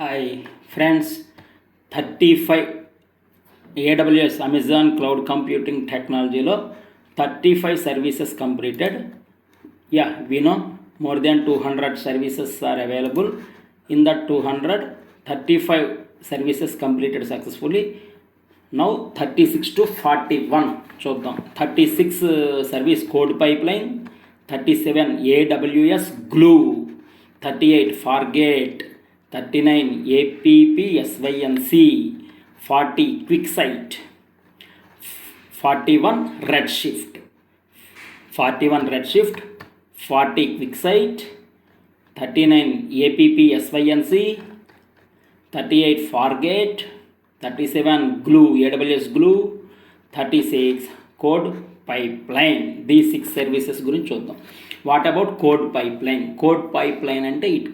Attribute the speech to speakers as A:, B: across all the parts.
A: Hi friends, 35 AWS Amazon Cloud Computing Technology 35 services completed. Yeah, we know more than 200 services are available. In that 200, 35 services completed successfully. Now 36 to 41 చూద్దాం. 36 service code pipeline, 37 AWS Glue, 38 Fargate, 39 APP SYNC, 40 QuickSight, 41 Redshift, 40 QuickSight, 39 APP SYNC, 38 Fargate, 37 Glue, AWS Glue, 36 Code Pipeline. These 6 services గురించి చూద్దాం. What about code pipeline? Code pipeline అంటే it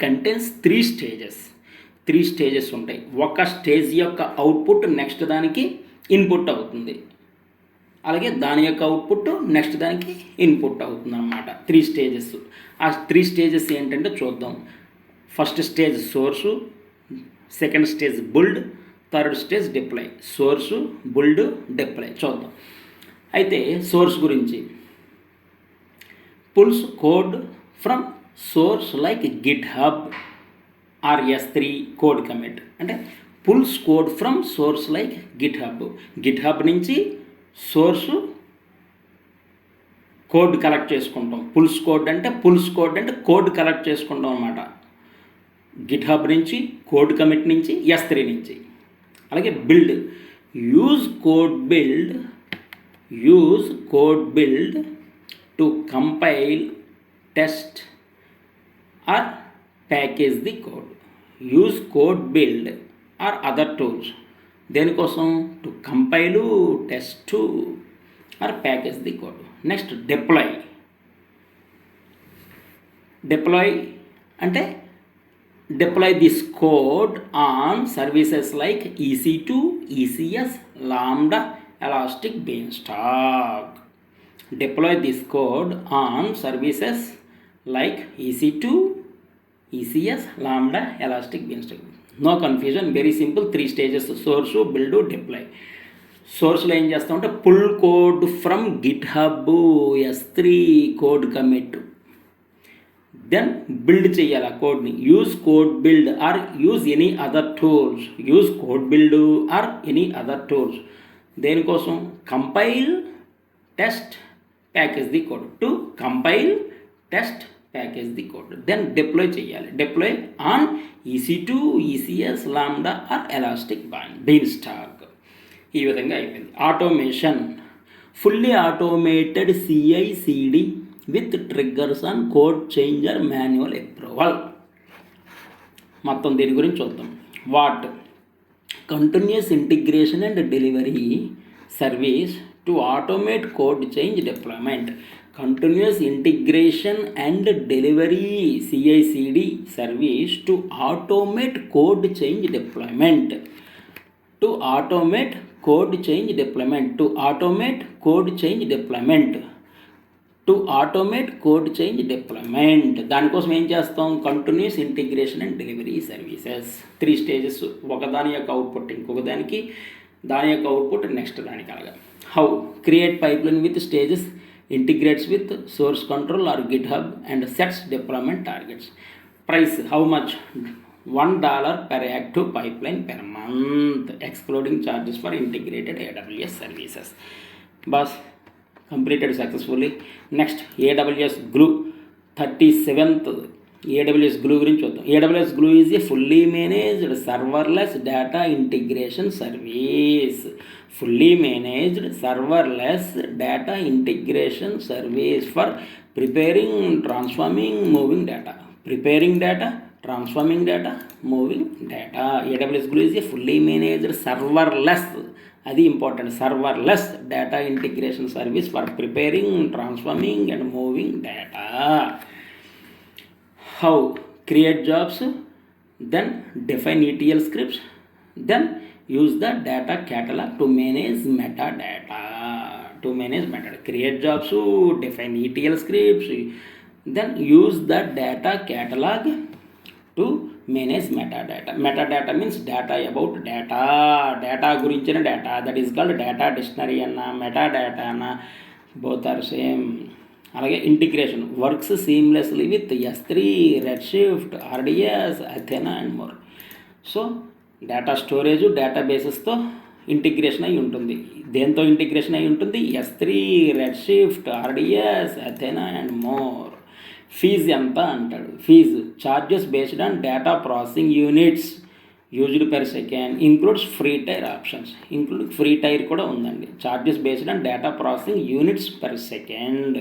A: contains 3 stages. 3 stages ఉంటాయి. ఒక stage యొక్క output next దానికి input అవుతుంది, అలాగే దాని యొక్క అవుట్పుట్ నెక్స్ట్ దానికి ఇన్పుట్ అవుతుంది అన్నమాట. 3 స్టేజెస్. ఆ 3 స్టేజెస్ ఏంటంటే చూద్దాం. First stage source, second stage build, third stage deploy. Source, build, deploy చూద్దాం. అయితే సోర్స్ గురించి, pulls code from source like GitHub or S3 code commit. అంటే pulls code from source like GitHub నుంచి source code collect చేసుకుంటాం. Pulls code అంటే code collect చేసుకుంటాం అన్నమాట. GitHub నుంచి, కోడ్ కమిట్ నుంచి, S3 నుంచి. అలాగే build, use code build to compile, test or package the code. Use code build or other tools. దేనికోసం? To compile, test or package the code. Next deploy అంటే deploy this code on services like EC2, ECS, Lambda, Elastic Beanstalk. Deploy this code on services like EC2, ECS, Lambda, Elastic Beanstalk. No confusion, very simple. 3 stages: source, build, deploy. సోర్స్లో ఏం చేస్తామంటే pull code from GitHub, S3 code commit, then build చేయాలి ఆ కోడ్ని. Use code build or use any other tools. దేనికోసం? Compile, test, package the code. To compile, test, package the code. Then deploy చేయాలి. Deploy on EC2, ECS, Lambda or elastic beanstalk. ఈ విధంగా అయిపోయింది. Automation, fully automated CI/CD with triggers on code changer manual approval. మొత్తం దీని గురించి చూద్దాం. What? Continuous integration and delivery service to automate code change deployment. Continuous integration and delivery CI/CD service to automate code change deployment. To automate code change deployment. దానికోసం ఏం చేస్తాం? Continuous integration and delivery services. 3 stages. ఒకదాని యొక్క output ఇంకొక దానికి, దాని యొక్క output next దానికి. అలాగా. How? Create pipeline with stages, integrates with source control or GitHub and sets deployment targets. Price, how much? $1 per active pipeline per month, excluding charges for integrated AWS services. Boss, completed successfully. Next, AWS Glue, 37th AWS Glue గురించి చూద్దాం. AWS Glue is a fully managed serverless data integration service. For preparing, transforming, moving data. AWS Glue is a fully managed serverless, అది important, serverless data integration service for preparing, transforming and moving data. How? Create jobs, then define ETL scripts, then use the data catalog to manage metadata. Create jobs, define ETL scripts, then use the data catalog to manage metadata. Metadata means data about data, data గురించిన data, that is called data dictionary అన్న metadata అన్న, both are same. అలాగే integration works seamlessly with S3, Redshift, RDS, Athena and more. So data storage data బేసెస్తో integration అయి ఉంటుంది. దేంతో integration అయి ఉంటుంది? S3, Redshift, RDS, Athena and more. Fee ఎంత అంటాడు. Fee charges based on data processing units used per second, includes free tier options. Free tier కూడా ఉందండి. Charges based on data processing units per second.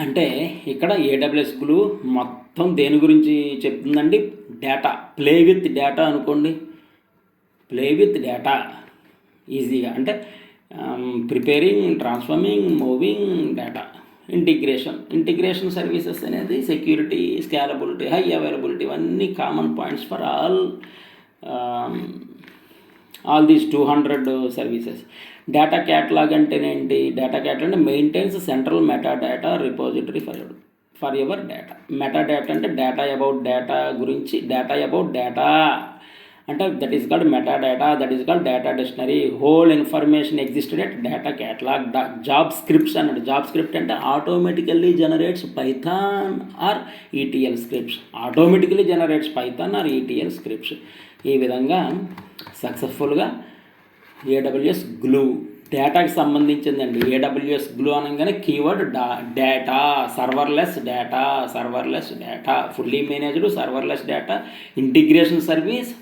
A: అంటే ఇక్కడ AWS Glue మొత్తం దేని గురించి చెప్తుందండి? డేటా. ప్లే విత్ డేటా అనుకోండి. ప్లే విత్ డేటా ఈజీగా, అంటే preparing, transforming, moving data. Integration services అనేది సెక్యూరిటీ, స్కేలబిలిటీ, హై అవైలబిలిటీ ఇవన్నీ common points for all these 200 services. Data catalog అంటేనేంటి? డేటా క్యాటలాగ్ అంటే maintains central metadata repository for your data. Metadata అంటే data about data గురించి, data about data అంటే that is called metadata, that is called data dictionary. Whole information existed at data catalogue. Job scripts అన్నాడు. Job script అంటే automatically generates Python or ETL scripts. Automatically generates Python or ETL scripts. ఈ విధంగా సక్సెస్ఫుల్గా AWS glue డేటాకి సంబంధించిందండి. AWS glue అనగానే keyword data, serverless data, fully managed serverless data, integration service,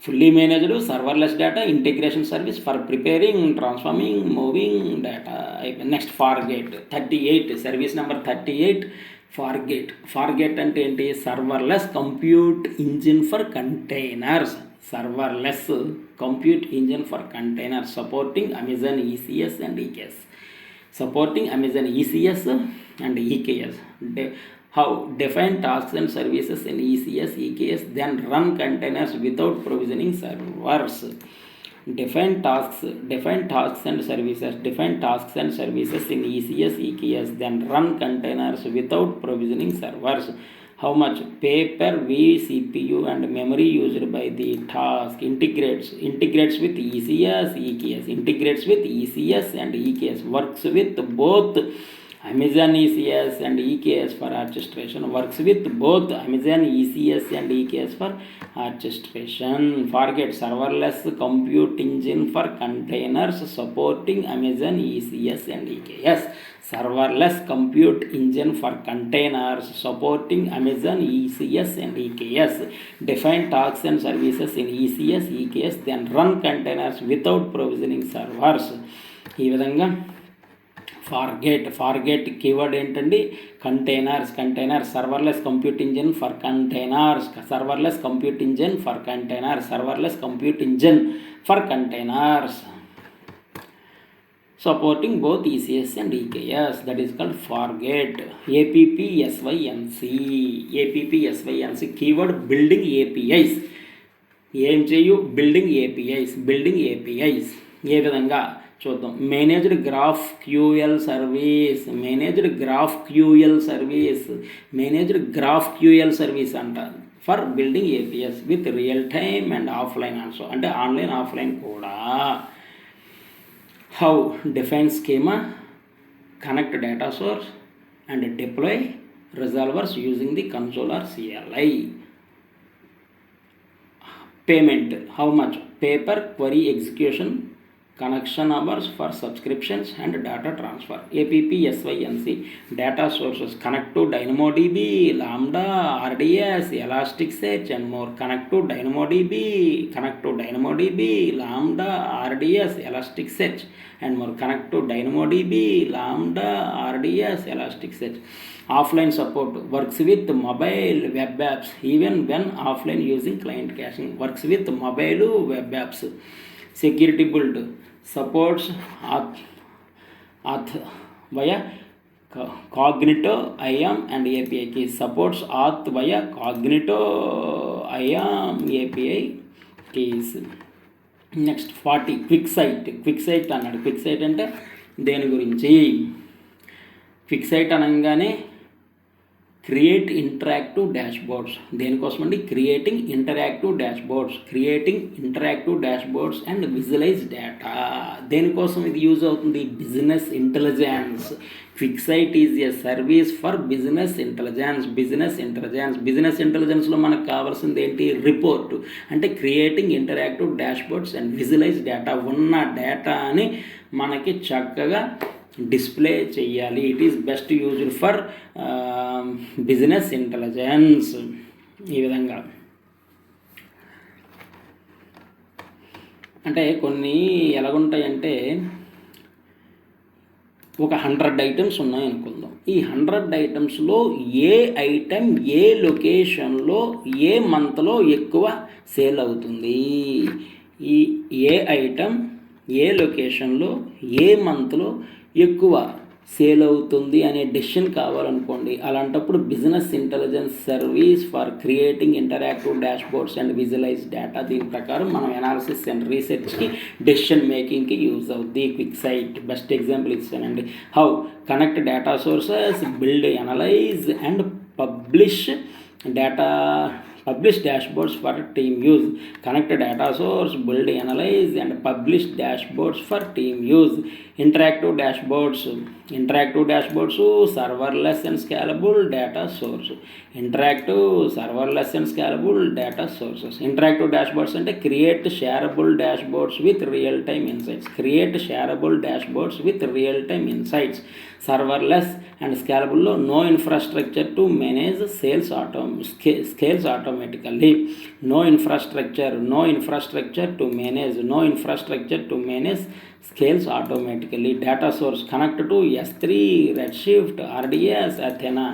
A: fully managed serverless data, integration service for preparing, transforming, moving data. అయిపోయింది. Next Fargate 38, service number 38 Fargate అంటే ఏంటి? Serverless compute engine for containers. Serverless compute engine for containers supporting Amazon ECS and EKS. Supporting Amazon ECS and EKS. How define tasks and services in ECS, EKS, then run containers without provisioning servers. Define tasks and services in ECS, EKS, then run containers without provisioning servers. How much pay per vCPU and memory used by the task. Integrates with ECS, EKS. Integrates with ECS and EKS. Works with both Amazon ECS and EKS for orchestration. Works with both Amazon ECS and EKS for orchestration. Forget serverless compute engine for containers supporting Amazon ECS and EKS. Serverless compute engine for containers supporting Amazon ECS and EKS. Define tasks and services in ECS, EKS, then run containers without provisioning servers. ఈ విధంగా Fargate keyword ఏంటండి? Containers. Serverless compute engine for containers. Supporting both ECS and EKS. That is called Fargate. APP/SYNC keyword building APIs. ఏం చేయు? Building APIs. ఏ విధంగా చూద్దాం. Managed graph QL service అంట for building APIs with real time and offline also, అంటే online offline కూడా. How define schema, connect data source and deploy resolvers using the console or CLI. Payment how much pay per query execution, connection hours for subscriptions and data transfer. APP/SYNC data sources connect to DynamoDB, Lambda, RDS, Elasticsearch and more. Connect to DynamoDB, Lambda, RDS, Elasticsearch and more. Connect to DynamoDB, Lambda, RDS, Elasticsearch. Offline support works with mobile web apps even when offline using client caching. Works with mobile web apps. Security build supports auth via Cognito, IAM and API keys. Supports auth via Cognito, IAM, API keys. Next 40 QuickSight అన్నాడు. QuickSight అంటే దేని గురించి? QuickSight అనగానే create interactive dashboards. దేనికోసం అండి? Creating interactive dashboards and visualise data. దేనికోసం ఇది use అవుతుంది? Business intelligence. QuickSight is a service for business ఇంటెలిజెన్స్లో మనకు కావాల్సింది ఏంటి? రిపోర్ట్. అంటే creating interactive dashboards and visualise data. ఉన్న డేటాని మనకి చక్కగా డిస్ప్లే చేయాలి. It is best used for business intelligence. ఈ విధంగా అంటే కొన్ని ఎలాగుంటాయంటే, ఒక 100 ఐటమ్స్ ఉన్నాయనుకుందాం. ఈ 100 ఐటమ్స్లో ఏ ఐటమ్ ఏ లొకేషన్లో ఏ మంత్లో ఎక్కువ సేల్ అవుతుంది, ఈ ఏ ఐటమ్ ఏ లొకేషన్లో ఏ మంత్లో ఎక్కువ సేల్ అవుతుంది అనే డెసిషన్ కావాలనుకోండి. అలాంటప్పుడు business intelligence service for creating interactive dashboards and visualise data. దీని ప్రకారం మనం అనాలిసిస్ అండ్ రీసెర్చ్కి డెసిషన్ మేకింగ్కి యూజ్ అవుద్ది క్విక్సైట్. బెస్ట్ ఎగ్జాంపుల్ ఇచ్చానండి. How connect data sources, build, analyse and publish dashboards for team use. Connect data source, build, analyze and publish dashboards for team use. Interactive dashboards, serverless and scalable data source. Interactive dashboards అంటే create shareable dashboards with real time insights. Serverless and scalable లో no infrastructure to manage scales automatically. No infrastructure to manage scales automatically. Data source connect to S3, Redshift, RDS, Athena.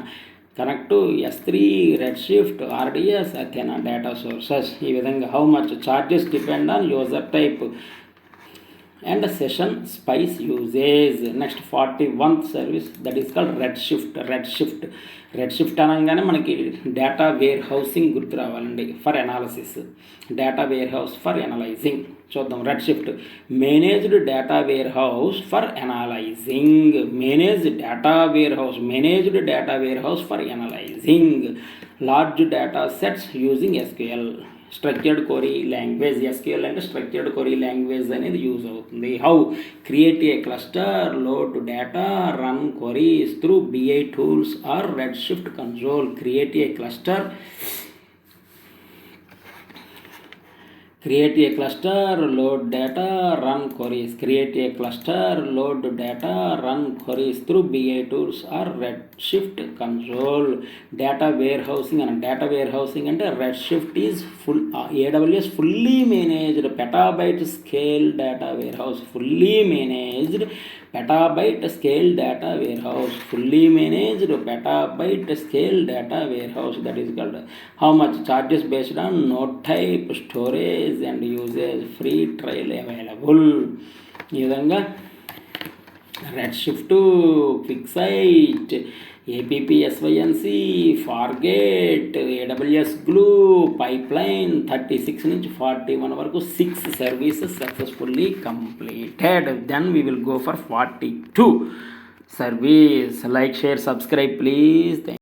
A: Data sources. ఈ విధంగా how much charges depend on user type and session spice usage. Next 41th service, that is called Redshift అనగానే మనకి data wear housing గుర్తు రావాలండి. For analysis, data warehouse for analysing. చూద్దాం. Redshift managed data warehouse for analysing. Managed data warehouse for analysing large data sets using SQL. Structured query language. SQL అంటే structured query language అనేది use అవుతుంది. How create a cluster, load data, run queries through BI tools or Redshift console. Create a cluster, load data, run queries through BI tools or Redshift console. Data warehousing అంటే Redshift is AWS fully managed petabyte scale data warehouse. Petabyte scale data warehouse. That is called how much charges based on node type, storage and usage. Free trial available. ఈ విధంగా Redshift, QuickSight, APP SYNC, Fargate, AWS glue, pipeline 36 నుంచి 41 వరకు 6 services successfully completed. Then we will go for 42 service. Like, share, subscribe please.